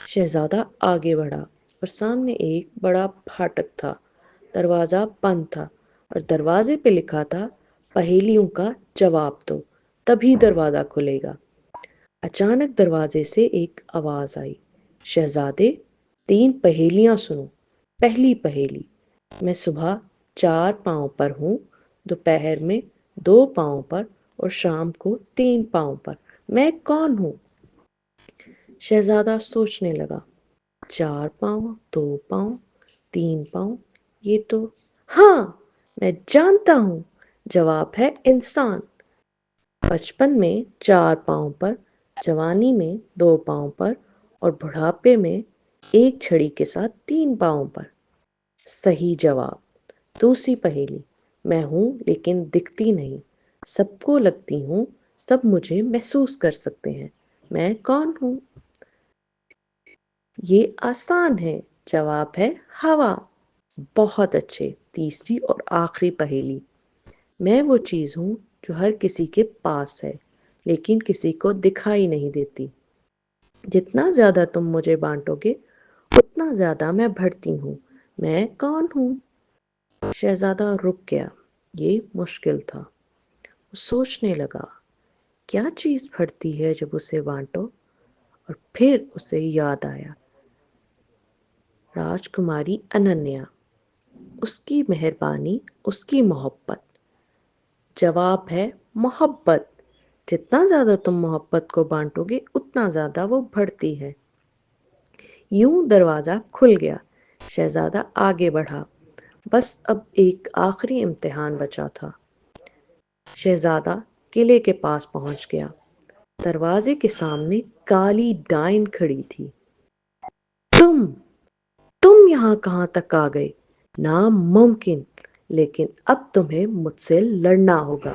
شہزادہ آگے بڑھا اور سامنے ایک بڑا پھاٹک تھا۔ دروازہ بند تھا اور دروازے پہ لکھا تھا پہیلیوں کا جواب دو تبھی دروازہ کھلے گا۔ اچانک دروازے سے ایک آواز آئی، شہزادے 3 پہیلیاں سنو۔ پہلی پہیلی، میں صبح 4 پاؤں پر ہوں، دوپہر میں 2 پاؤں پر اور شام کو 3 پاؤں پر۔ میں کون ہوں؟ شہزادہ سوچنے لگا، 4 پاؤں، 2 پاؤں، 3 پاؤں، یہ تو… ہاں، میں جانتا ہوں، جواب ہے انسان۔ بچپن میں 4 پاؤں پر، جوانی میں 2 پاؤں پر اور بڑھاپے میں ایک چھڑی کے ساتھ 3 پاؤں پر۔ صحیح جواب۔ دوسری پہیلی، میں ہوں لیکن دکھتی نہیں، سب کو لگتی ہوں، سب مجھے محسوس کر سکتے ہیں، میں کون ہوں؟ یہ آسان ہے، جواب ہے ہوا۔ بہت اچھے۔ تیسری اور آخری پہیلی، میں وہ چیز ہوں جو ہر کسی کے پاس ہے لیکن کسی کو دکھائی نہیں دیتی۔ جتنا زیادہ تم مجھے بانٹو گے اتنا زیادہ میں بڑھتی ہوں، میں کون ہوں؟ شہزادہ رک گیا، یہ مشکل تھا۔ وہ سوچنے لگا، کیا چیز بڑھتی ہے جب اسے بانٹو؟ اور پھر اسے یاد آیا، راجکماری اننیا، اس کی مہربانی، اس کی محبت۔ جواب ہے محبت۔ جتنا زیادہ تم محبت کو بانٹو گے اتنا زیادہ وہ بڑھتی ہے۔ یوں دروازہ کھل گیا، شہزادہ آگے بڑھا۔ بس اب ایک آخری امتحان بچا تھا۔ شہزادہ قلعے کے پاس پہنچ گیا۔ دروازے کے سامنے کالی ڈائن کھڑی تھی۔ تم تم یہاں کہاں تک آ گئے؟ ناممکن، لیکن اب تمہیں مجھ سے لڑنا ہوگا۔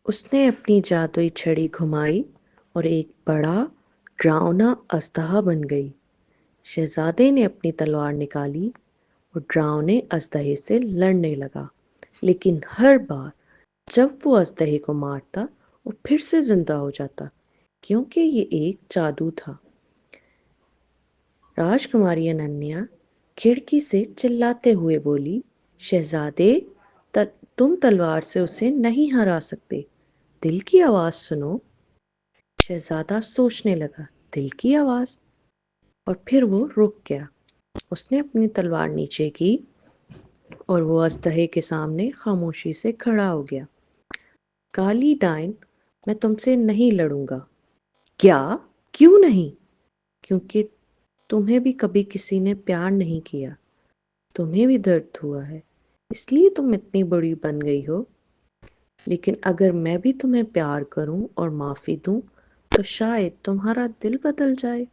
اس نے اپنی جادوئی چھڑی گھمائی اور ایک بڑا ڈراؤنا اژدہا بن گئی۔ شہزادے نے اپنی تلوار نکالی اور ڈراؤنے اژدہے سے لڑنے لگا، لیکن ہر بار جب وہ اژدہے کو مارتا وہ پھر سے زندہ ہو جاتا، کیونکہ یہ ایک جادو تھا۔ راجکماری اننیا کھڑکی سے چلاتے ہوئے بولی، شہزادے تم تلوار سے اسے نہیں ہرا سکتے، دل کی آواز سنو۔ شہزادہ سوچنے لگا، دل کی آواز؟ اور پھر وہ رک گیا۔ اس نے اپنی تلوار نیچے کی اور وہ اژدہے کے سامنے خاموشی سے کھڑا ہو گیا۔ کالی ڈائن، میں تم سے نہیں لڑوں گا۔ کیا؟ کیوں نہیں؟ کیونکہ تمہیں بھی کبھی کسی نے پیار نہیں کیا، تمہیں بھی درد ہوا ہے، اس لیے تم اتنی بڑی بن گئی ہو۔ لیکن اگر میں بھی تمہیں پیار کروں اور معافی دوں تو شاید تمہارا دل بدل جائے۔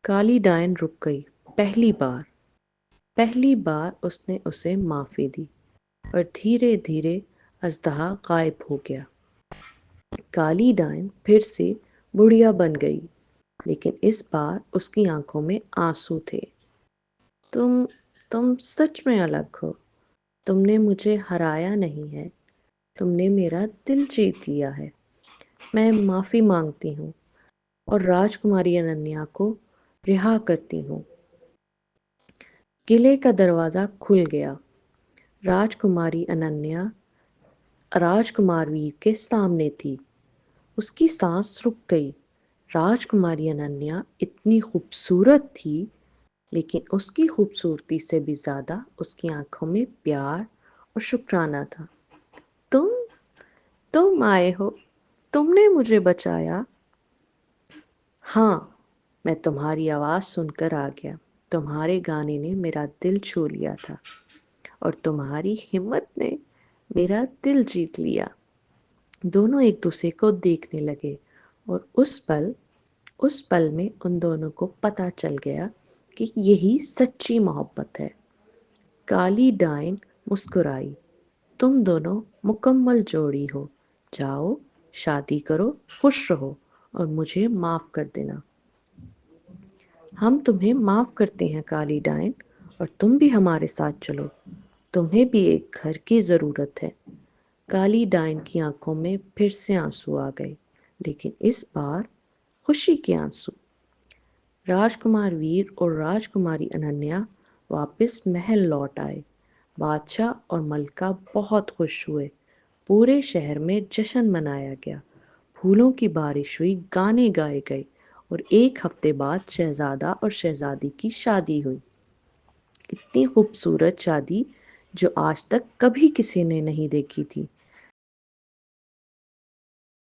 کالی ڈائن رک گئی۔ پہلی بار اس نے اسے معافی دی اور دھیرے دھیرے اژدہا غائب ہو گیا۔ کالی ڈائن پھر سے بڑھیا بن گئی، لیکن اس بار اس کی آنکھوں میں آنسو تھے۔ تم سچ میں الگ ہو، تم نے مجھے ہرایا نہیں ہے، تم نے میرا دل جیت لیا ہے۔ میں معافی مانگتی ہوں اور راجکماری اننیا کو رہا کرتی ہوں۔ قلعے کا دروازہ کھل گیا۔ راجکماری اننیا راجکمار ویر کے سامنے تھی۔ اس کی سانس رک گئی۔ راجکماری اننیا اتنی خوبصورت تھی، لیکن اس کی خوبصورتی سے بھی زیادہ اس کی آنکھوں میں پیار اور شکرانہ تھا۔ تم آئے ہو، تم نے مجھے بچایا۔ ہاں، میں تمہاری آواز سن کر آ گیا، تمہارے گانے نے میرا دل چھو لیا تھا اور تمہاری ہمت نے میرا دل جیت لیا۔ دونوں ایک دوسرے کو دیکھنے لگے اور اس پل میں ان دونوں کو پتہ چل گیا کہ یہی سچی محبت ہے۔ کالی ڈائن مسکرائی، تم دونوں مکمل جوڑی ہو، جاؤ شادی کرو، خوش رہو اور مجھے معاف کر دینا۔ ہم تمہیں معاف کرتے ہیں کالی ڈائن، اور تم بھی ہمارے ساتھ چلو، تمہیں بھی ایک گھر کی ضرورت ہے۔ کالی ڈائن کی آنکھوں میں پھر سے آنسو آ گئے، لیکن اس بار خوشی کے آنسو۔ راجکمار ویر اور راجکماری اننیا واپس محل لوٹ آئے۔ بادشاہ اور ملکہ بہت خوش ہوئے۔ پورے شہر میں جشن منایا گیا، پھولوں کی بارش ہوئی، گانے گائے گئے، اور ایک ہفتے بعد شہزادہ اور شہزادی کی شادی ہوئی۔ اتنی خوبصورت شادی جو آج تک کبھی کسی نے نہیں دیکھی تھی۔